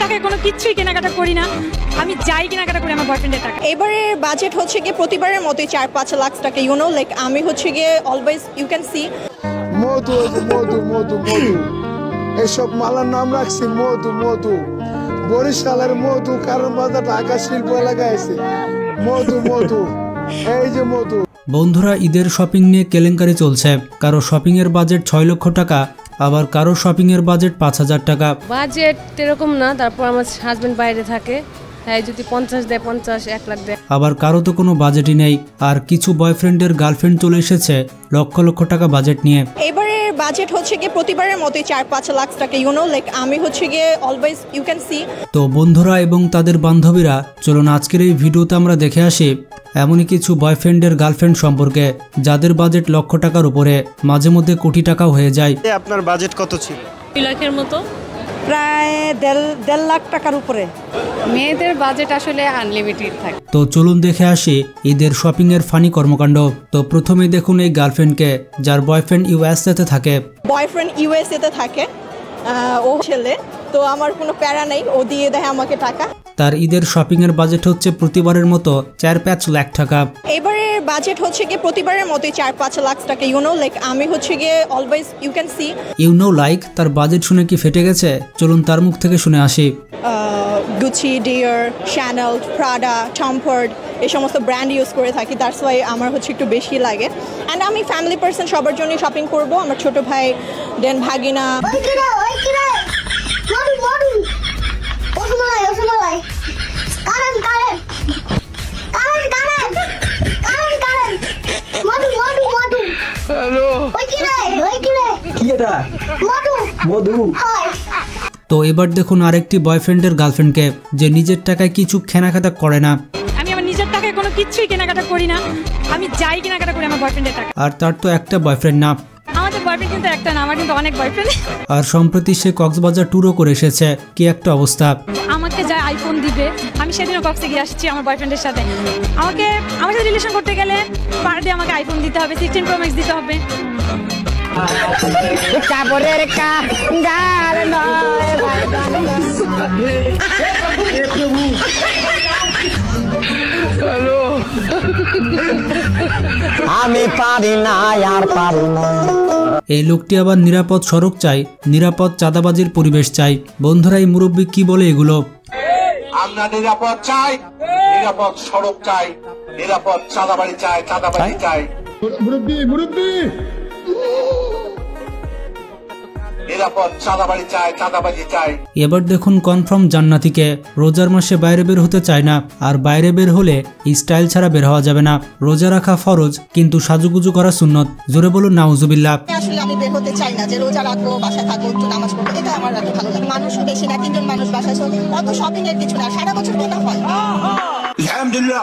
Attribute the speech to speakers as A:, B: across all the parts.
A: টাকায় কোনো কিছুই কেনাকাটা করি না। আমি যাই কেনাকাটা করি আমার বয়ফ্রেন্ডের টাকা।
B: এবারে বাজেট হচ্ছে গিয়ে প্রতিবারের মতোই 4-5 লাখ টাকা, লাইক আমি হচ্ছে গিয়ে অলওয়েজ ইউ ক্যান সি
C: মধু মধু মধু মধু এসব মালার নাম রাখছি মধু মধু, বরিশালের মধু, কারণ বাজার ঢাকা শিল্প এলাকায় আছে মধু মধু, এই যে মধু।
D: বন্ধুরা, ঈদের শপিং নিয়ে কেলেঙ্কারি চলছে। কারো শপিং এর বাজেট 6 লক্ষ টাকা, আবার কারো শপিং এর বাজেট 5,000 টাকা।
E: বাজেট এরকম না, তারপর আমার হাজবেন্ড বাইরে থাকে, হ্যাঁ যদি 50 দেয় 50, 1 লাখ দেয়।
D: আবার কারো তো কোনো বাজেটই নেই। আর কিছু বয়ফ্রেন্ডের গার্লফ্রেন্ড চলে এসেছে লক্ষ লক্ষ টাকা বাজেট নিয়ে।
B: এবারে বাজেট হচ্ছে গিয়ে প্রতিবারের মতোই 4-5 লাখ টাকা, লাইক আমি হচ্ছে গিয়ে অলওয়েজ ইউ ক্যান সি।
D: তো বন্ধুরা এবং তাদের বান্ধবীরা, চলুন আজকের এই ভিডিওতে আমরা দেখে আসি এমনই কিছু বয়ফ্রেন্ডের গার্লফ্রেন্ড সম্পর্কে যাদের বাজেট লক্ষ টাকার উপরে, মাঝে মধ্যে কোটি টাকাও হয়ে যায়।
F: আপনার বাজেট কত ছিল?
E: 2 লাখের মতো,
G: প্রায় 1.5 লাখ টাকার উপরে।
E: মেয়েদের বাজেট আসলে আনলিমিটেড থাকে।
D: তো চলুন দেখে আসি ঈদের শপিং এর ফানি কর্মকাণ্ড। তো প্রথমে দেখুন এই গার্লফ্রেন্ডকে যার বয়ফ্রেন্ড ইউএসএতে থাকে।
B: বয়ফ্রেন্ড ইউএসএতে থাকে, ও ছেলে, তো আমার কোনো প্যারা নেই, ও দিয়ে দেয় আমাকে টাকা।
D: তার ঈদের শপিং এর বাজেট হচ্ছে প্রতিবারের মতো 4-5 লাখ টাকা।
B: এবারে বাজেট হচ্ছে গিয়ে প্রতিবারের মতোই 4-5 লাখ টাকা, লাইক আমি হচ্ছে গিয়ে always you can see.
D: Like তার বাজেট শুনে কি ফেটে গেছে? চলুন তার মুখ থেকে শুনে আসি।
B: Gucci, Dior, Chanel, Prada, Tom Ford এই সমস্ত ব্র্যান্ড ইউজ করে থাকি, দ্যাটস ওয়াই আমার হচ্ছে একটু বেশি লাগে। অ্যান্ড আমি ফ্যামিলি পার্সন, সবার জন্য শপিং করব। আমার ছোট ভাই, দেন ভাগিনা।
D: তো এবার দেখুন আরেকটি বয়ফ্রেন্ডের গার্লফ্রেন্ডকে যে নিজের টাকায় কিছু কেনাকাটা করে না।
A: আমি আমার নিজের টাকায় কোনো কিছুই কেনাকাটা করি না। আমি যাই কেনাকাটা করি আমার বয়ফ্রেন্ডের টাকা।
D: আর তার তো একটা বয়ফ্রেন্ড না,
A: আমাদের বয়ফ্রেন্ড কিন্তু একটা না, আমার কিন্তু অনেক বয়ফ্রেন্ড।
D: আর সম্প্রতি সে কক্সবাজার ট্যুরও করে এসেছে। কি একটা অবস্থা!
A: আমাকে যা আইফোন দিবে, আমি সেদিনও কক্সে গিয়ে আসছি আমার বয়ফ্রেন্ডের সাথে। আমার সাথে রিলেশন করতে গেলে পার ডে আমাকে আইফোন দিতে হবে, 16 Pro Max দিতে হবে।
H: আমি পারি না, আর পারি না।
D: এই লোকটি আবার নিরাপদ সড়ক চাই, নিরাপদ চাঁদাবাজির পরিবেশ চাই। বন্ধুরা, এই মুরব্বী কি বলে এগুলো?
I: আমরা নিরাপদ চাই, নিরাপদ সড়ক চাই, নিরাপদ চাঁদাবাজি চাই, চাঁদাবাজি চাই। মুরব্বী নিরাপদ চাঁদাবাজি চাই, চাঁদাবাজি চাই।
D: এবার দেখুন কনফার্ম জান্নাতীকে। রোজার মাসে বাইরে বের হতে চায় না, আর বাইরে বের হলে স্টাইল ছাড়া বের হওয়া যাবে না। রোজা রাখা ফরজ, কিন্তু সাজুগুজু করা সুন্নত। জোরে বলুন নাউজুবিল্লাহ।
B: আসলে আমি বের হতে চাই না, যে রোজা রাখবো, বাসায় থাকবো, একটু নামাজ পড়বো, এটা আমার রাখতে ভালো লাগে। মানুষও বেশি না, 3 জন মানুষ বাসায়, অত শপিং এর কিছু না, সারা বছর গোনা হয়।
I: আলহামদুলিল্লাহ।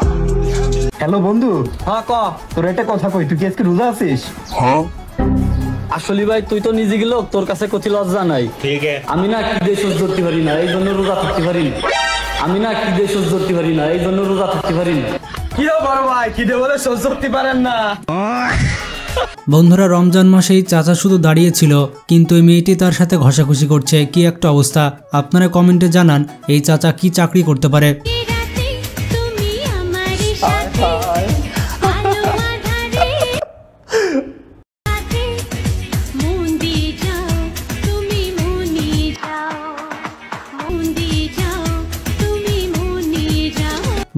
F: হ্যালো বন্ধু। হ্যাঁ ক, তোর একটা কথা কই, তুই কি আজকে রোজা আছিস?
I: হ্যাঁ।
J: আসলে ভাই তুই তো নিজে গেল, তোর কাছে কচি লজ্জা নাই। আমি না কি দিয়ে সহ্য করতে পারি না, এই জন্য রোজা থাকতে পারি না। আমি না কি দিয়ে সহ্য করতে পারি না, এই জন্য রোজা থাকতে পারি না।
F: কি বড় ভাই, কি দিয়ে বলে সহ্য করতে পারেন না?
D: বন্ধুরা, রমজান মাসেই চাচা শুধু দাঁড়িয়েছিল, কিন্তু এই মেয়েটি তার সাথে ঘষাঘষি করছে। কি একটা অবস্থা! আপনারা কমেন্টে জানান এই চাচা কি চাকরি করতে পারে।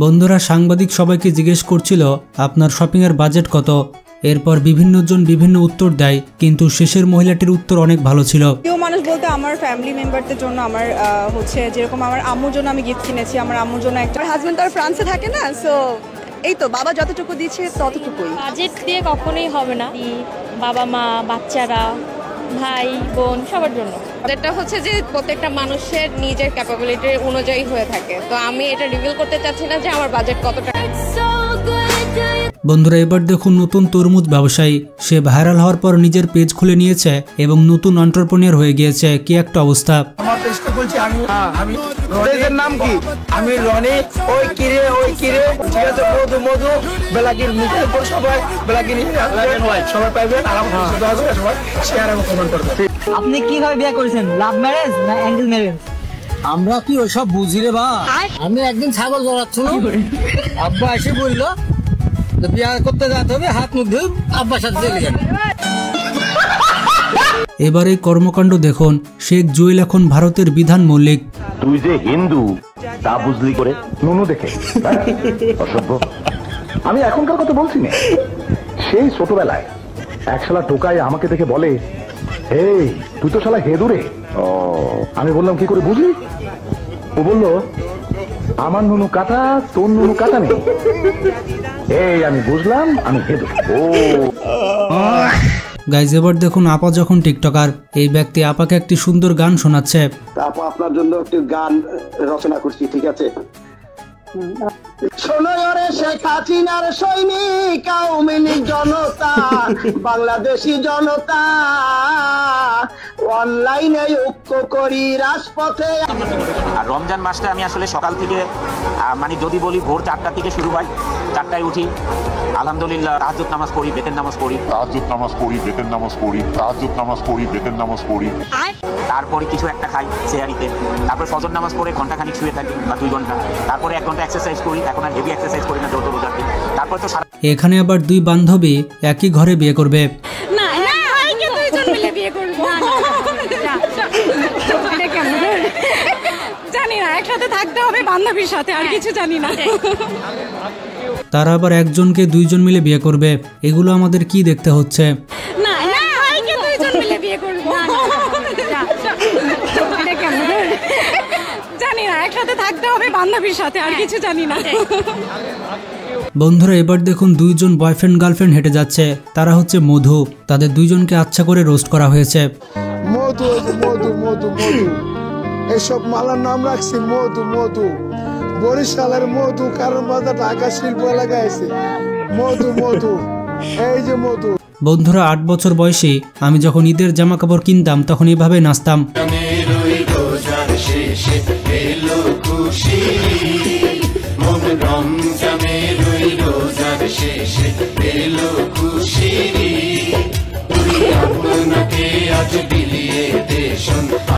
D: বন্ধুরা, সাংবাদিক সবাইকে জিজ্ঞেস করছিল আপনার শপিং এর বাজেট কত। এরপর বিভিন্ন জন বিভিন্ন উত্তর দেয়, কিন্তু শেষের মহিলাটির উত্তর অনেক ভালো ছিল।
G: কেউ মানুষ বলতে আমার ফ্যামিলি মেম্বারদের জন্য আমার হচ্ছে যেরকম আমার আম্মুর জন্য আমি গিফট কিনেছি, আমার আম্মুর জন্য একটা। হাজবেন্ড তার ফ্রান্সে থাকে না, সো এই তো বাবা যতটুকু দিচ্ছে ততটুকুই।
E: বাজেট দিয়ে কখনোই হবে না, বাবা মা, বাচ্চারা, ভাই বোন সবার জন্য।
K: এটা হচ্ছে যে প্রত্যেকটা মানুষের নিজের ক্যাপাবিলিটি অনুযায়ী হয়ে থাকে, তো আমি এটা রিভিল করতে চাচ্ছি না যে আমার বাজেট কত টাকা।
D: বন্ধুরা, এবার দেখুন নতুন তরমুজ ব্যবসায়ী। সে ভাইরাল হওয়ার পর নিজের পেজ খুলে নিয়েছে এবং নতুন এন্টারপ্রেনিউর হয়ে গিয়েছে। কি একটা অবস্থা!
F: আমার পেজটা বলছি আমি পেজের নাম কি? আমি রনি। ওই কিরে ঠিক আছে, মধু মধু বেলাগির মুখের উপর সবাই বেলাগির সবাই পাইবেন। আর সবাই শেয়ার এবং কমেন্ট করবেন।
H: আপনি কিভাবে বিয়ে করেছেন? লাভ ম্যারেজ না অ্যারেঞ্জ ম্যারেজ?
L: আমরা কি ওইসব বুঝি রে ভাই? আমি একদিন ছাগল জড়াচ্ছিল, আব্বা এসে বললো বিয়ে করতে যেতে হবে, হাত মুখ ধুই আব্বার সাথে চলে গেল।
D: এবার এই কর্মকাণ্ড দেখুন, শেখ জুয়েল এখন ভারতের বিধান মল্লিক।
M: তুই যে হিন্দু তা বুঝলি করে নুনু দেখে অসভ্য। আমি এখনকার কথা বলছি না, সেই ছোটবেলায় এক শালা টোকায় আমাকে দেখে বলে, এই তুই তো শালা হেদু রে। আমি বললাম কি করে বুঝলি? ও বললো আমার নুনু কাটা, তোর নুনু কাটা নেই। এই আমি বুঝলাম আমি হেদু। ও
D: গাইজ এবার দেখুন আপা যখন টিকটকার, এই ব্যক্তি আপাকে একটি সুন্দর গান শোনাচ্ছে।
N: আপা আপনার জন্য একটি গান রচনা করছি, ঠিক আছে? শোনো রে শেখ হাসিনার সৈনিক, আওয়ামী লীগ জনতা, বাংলাদেশি জনতা, অনলাইনে ঐক্য করি রাজপথে।
O: আর রমজান মাসটা আমি আসলে সকাল থেকে মানে যদি বলি ভোর 4টা থেকে শুরু হয়, 4টায় উঠি, আলহামদুলিল্লাহ তাহাজ্জুদ নামাজ পড়ি, বেতের নামাজ পড়ি, তাহাজ্জুদ নামাজ পড়ি, বেতের নামাজ পড়ি, তাহাজ্জুদ নামাজ পড়ি, বেতের নামাজ পড়ি। তারপরে কিছু একটা খাই সেহারিতে, তারপর ফজর নামাজ পড়ে ঘন্টাখানিক শুয়ে থাকি বা 2 ঘন্টা, তারপরে 1 ঘন্টা এক্সারসাইজ করি। এখন আর হেভি এক্সারসাইজ করি না, যত রোজাতে। তারপর তো
D: এখানে আবার 2 বান্ধবী একই ঘরে বিয়ে করবে।
A: না না ভাইকে দুইজন মিলে বিয়ে করব। জানি না, একসাথে থাকতে হবে বান্ধবীর সাথে, আর কিছু জানি না।
D: তারা আবার একজনকে 2জন মিলে বিয়ে করবে, এগুলো আমাদের কি দেখতে হচ্ছে?
A: না না ভাইকে দুইজন মিলে বিয়ে করব। জানি না, একসাথে থাকতে হবে বান্ধবীর সাথে, আর কিছু জানি না।
D: বন্ধুরা এবার দেখুন 2জন বয়ফ্রেন্ড গার্লফ্রেন্ড হেঁটে যাচ্ছে, তারা হচ্ছে মধু। তাদের 2জনকে আচ্ছা করে রোস্ট করা হয়েছে।
C: মধু মধু মধু মধু, এসব মালার নাম রাখছি মধু মধু। বরিশালের মধু, কারণ বাজার ঢাকা শিল্প এলাকায় আছে মধু মধু, এই যে মধু।
D: বন্ধুরা 8 বছর বয়সে আমি যখন ঈদের জামা কাপড় কিনতাম তখন এইভাবে নাচতাম।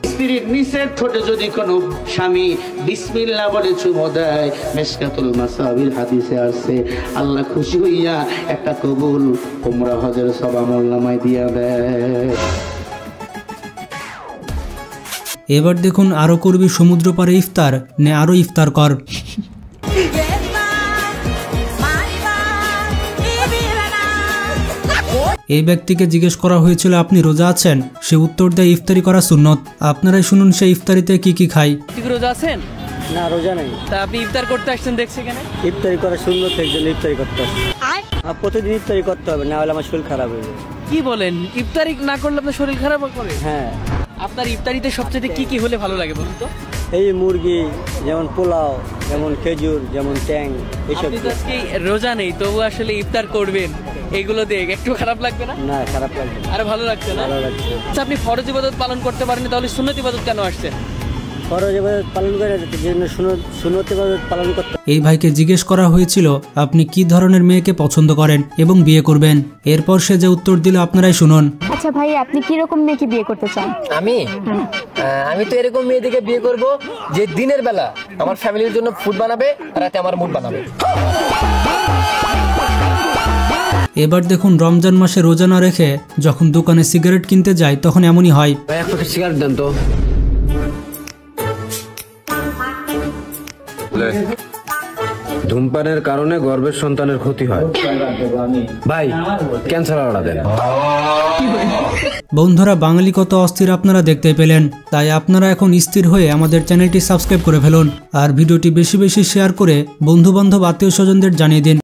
P: স্ত্রীর নিচের ঠোঁটে যদি কোনো স্বামী বিসমিল্লাহ বলে চুমো দেয়, মিশকাতুল মাসাবির হাদিসে আছে আল্লাহ খুশি হইয়া একটা কবুল উমরা হজের সওয়াব আমলনামায় দিয়া দেয়।
D: এবার দেখুন আরো করবি সমুদ্র পারে ইফতার, নে আরো ইফতার কর। এই ব্যক্তিকে জিজ্ঞেস করা হয়েছিল আপনি রোজা আছেন, সে উত্তর দেয় ইফতারি করা সুন্নত। আপনারাই শুনুন সে ইফতারিতে কি কি খায়।
L: রোজা আছেন? না রোজা নাই। তা আপনি ইফতার করতে আসছেন দেখছি কেন? ইফতারি করা সুন্নত, একজন ইফতারি করতে আসছে। প্রতিদিন ইফতারি করতে হবে, না হলে আমার শরীর খারাপ হয়ে যাবে। কি বলেন, ইফতারি না করলে আপনার শরীর খারাপ করে? হ্যাঁ। আপনার ইফতারিতে সবচেয়ে কি কি হলে ভালো লাগে বলুন তো? এই মুরগি, যেমন পোলাও, যেমন খেজুর, যেমন ট্যাং, এইসব। আপনি তো আজকে রোজা নেই, তবু আসলে ইফতার করবেন, এগুলো দেখ একটু খারাপ লাগবে না? না খারাপ লাগবে, আরে ভালো লাগছে না? ভালো লাগছে। আচ্ছা আপনি ফরজ ইবাদত পালন করতে পারেন, তাহলে সুন্নত ইবাদত কেন আসছেন? ফরজ ইবাদত পালন করে জন্য সুন্নত ইবাদত পালন করতে।
D: এই ভাইকে জিজ্ঞেস করা হয়েছিল আপনি কি ধরনের মেয়েকে পছন্দ করেন এবং বিয়ে করবেন, এরপর সে যে উত্তর দিল আপনারাই শুনুন।
Q: আচ্ছা ভাই, আপনি কি রকম মেয়েকে বিয়ে করতে চান?
R: আমি তো এরকম মেয়েদেরকে বিয়ে করব যে দিনের বেলা আমার ফ্যামিলির জন্য ফুড বানাবে, আর রাতে আমার মুড বানাবে।
D: এবার দেখুন রমজান মাসে রোজা না রেখে যখন দোকানে সিগারেট কিনতে যায় তখন এমনই হয়।
R: এক প্যাকেট সিগারেট দেন তো। ধূমপানের কারণে গর্ভের সন্তানের ক্ষতি হয় ভাই, ক্যান্সার আড়া দেন।
D: বন্ধুরা বাঙালি কত অস্থির আপনারা দেখতে পেলেন, তাই আপনারা এখন স্থির হয়ে আমাদের চ্যানেলটি সাবস্ক্রাইব করে ফেলুন আর ভিডিওটি বেশি বেশি শেয়ার করে বন্ধু বান্ধব আত্মীয় স্বজনদের জানিয়ে দিন।